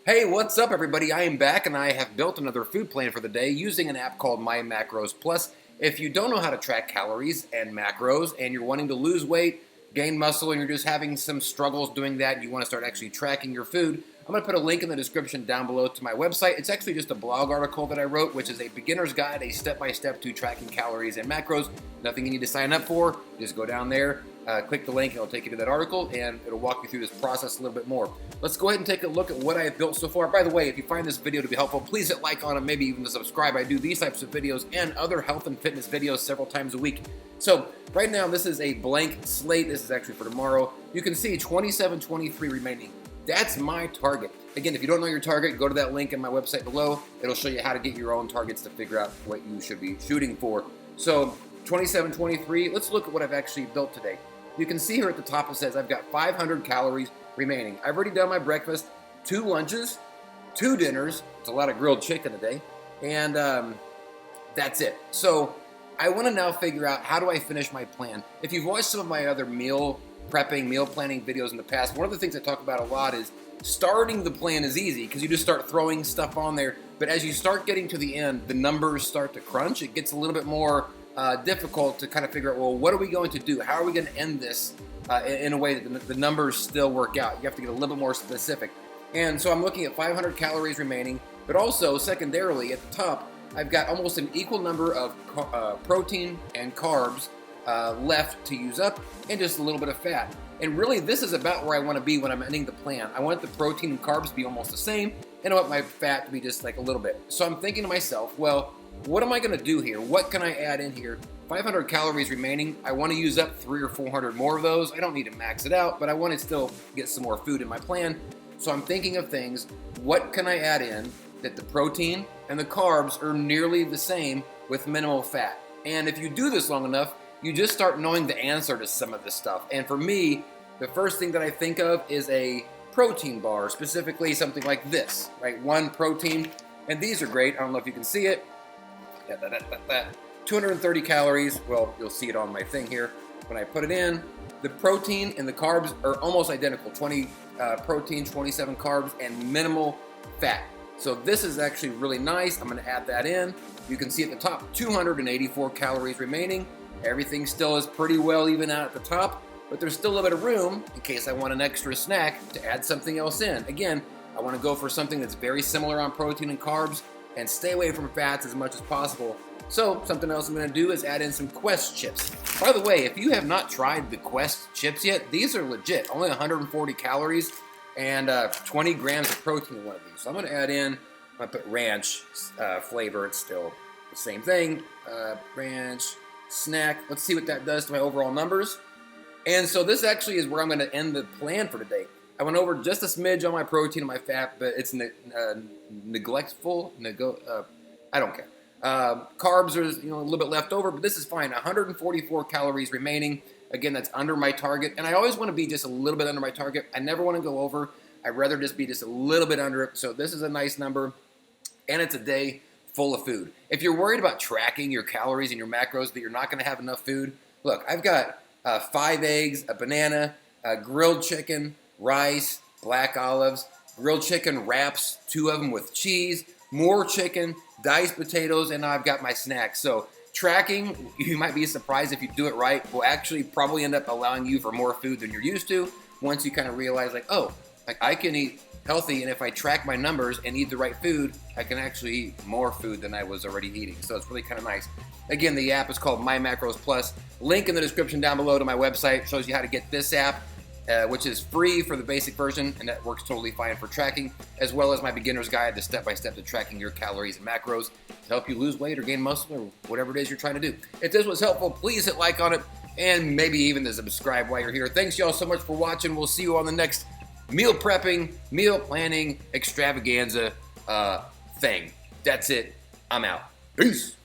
Hey, what's up everybody? I am back and I have built another food plan for the day using an app called My Macros Plus. If you don't know how to track calories and macros and you're wanting to lose weight, gain muscle, and you're just having some struggles doing that and you want to start actually tracking your food, I'm going to put a link in the description down below to my website. It's actually just a blog article that I wrote, which is a beginner's guide, a step-by-step to tracking calories and macros. Nothing you need to sign up for. Just go down there, click the link, and it'll take you to that article, and it'll walk you through this process a little bit more. Let's go ahead and take a look at what I have built so far. By the way, if you find this video to be helpful, please hit like on it, maybe even to subscribe. I do these types of videos and other health and fitness videos several times a week. So right now, this is a blank slate. This is actually for tomorrow. You can see 27, 23 remaining. That's my target. Again, if you don't know your target, go to that link in my website below. It'll show you how to get your own targets to figure out what you should be shooting for. So 27, 23, let's look at what I've actually built today. You can see here at the top it says I've got 500 calories remaining. I've already done my breakfast, 2 lunches, 2 dinners. It's a lot of grilled chicken today. And that's it. So I want to now figure out how do I finish my plan. If you've watched some of my other meal prepping, meal planning videos in the past, one of the things I talk about a lot is starting the plan is easy because you just start throwing stuff on there. But as you start getting to the end, the numbers start to crunch. It gets a little bit more difficult to kind of figure out, well, what are we going to do? How are we going to end this in a way that the numbers still work out? You have to get a little bit more specific. And so I'm looking at 500 calories remaining, but also secondarily at the top, I've got almost an equal number of protein and carbs left to use up, and just a little bit of fat. And really, this is about where I want to be when I'm ending the plan. I want the protein and carbs to be almost the same, and I want my fat to be just like a little bit. So I'm thinking to myself, well, what am I going to do here? What can I add in here? 500 calories remaining. I want to use up 300 or 400 more of those. I don't need to max it out, but I want to still get some more food in my plan. So I'm thinking of things. What can I add in that the protein and the carbs are nearly the same with minimal fat? And if you do this long enough, you just start knowing the answer to some of this stuff. And for me, the first thing that I think of is a protein bar, specifically something like this, right? 1 protein, and these are great. I don't know if you can see it. 230 calories. Well, you'll see it on my thing here. When I put it in, the protein and the carbs are almost identical. 20 protein, 27 carbs, and minimal fat. So this is actually really nice. I'm going to add that in. You can see at the top, 284 calories remaining. Everything still is pretty well even out at the top, but there's still a little bit of room in case I want an extra snack to add something else in. Again, I want to go for something that's very similar on protein and carbs and stay away from fats as much as possible. So something else I'm going to do is add in some Quest chips. By the way, if you have not tried the Quest chips yet, these are legit. Only 140 calories and 20 grams of protein in one of these. So I'm going to add in, I'm going to put ranch flavor. It's still the same thing. Ranch snack. Let's see what that does to my overall numbers. And so this actually is where I'm going to end the plan for today. I went over just a smidge on my protein and my fat, but it's neglectful. I don't care. Carbs are a little bit left over, but this is fine. 144 calories remaining. Again, that's under my target. And I always want to be just a little bit under my target. I never want to go over. I'd rather just be just a little bit under it. So this is a nice number, and it's a day full of food. If you're worried about tracking your calories and your macros, that you're not going to have enough food, look, I've got 5 eggs, a banana, grilled chicken, rice, black olives, grilled chicken wraps, 2 of them with cheese, more chicken, diced potatoes, and now I've got my snacks. So tracking, you might be surprised if you do it right, will actually probably end up allowing you for more food than you're used to once you kind of realize like, oh, like I can eat healthy, and if I track my numbers and eat the right food, I can actually eat more food than I was already eating. So it's really kind of nice. Again, the app is called My Macros Plus. Link in the description down below to my website. Shows you how to get this app, which is free for the basic version, and that works totally fine for tracking, as well as my beginner's guide, the step-by-step to tracking your calories and macros to help you lose weight or gain muscle or whatever it is you're trying to do. If this was helpful, please hit like on it, and maybe even to subscribe while you're here. Thanks y'all so much for watching. We'll see you on the next meal prepping, meal planning extravaganza thing. That's it. I'm out. Peace.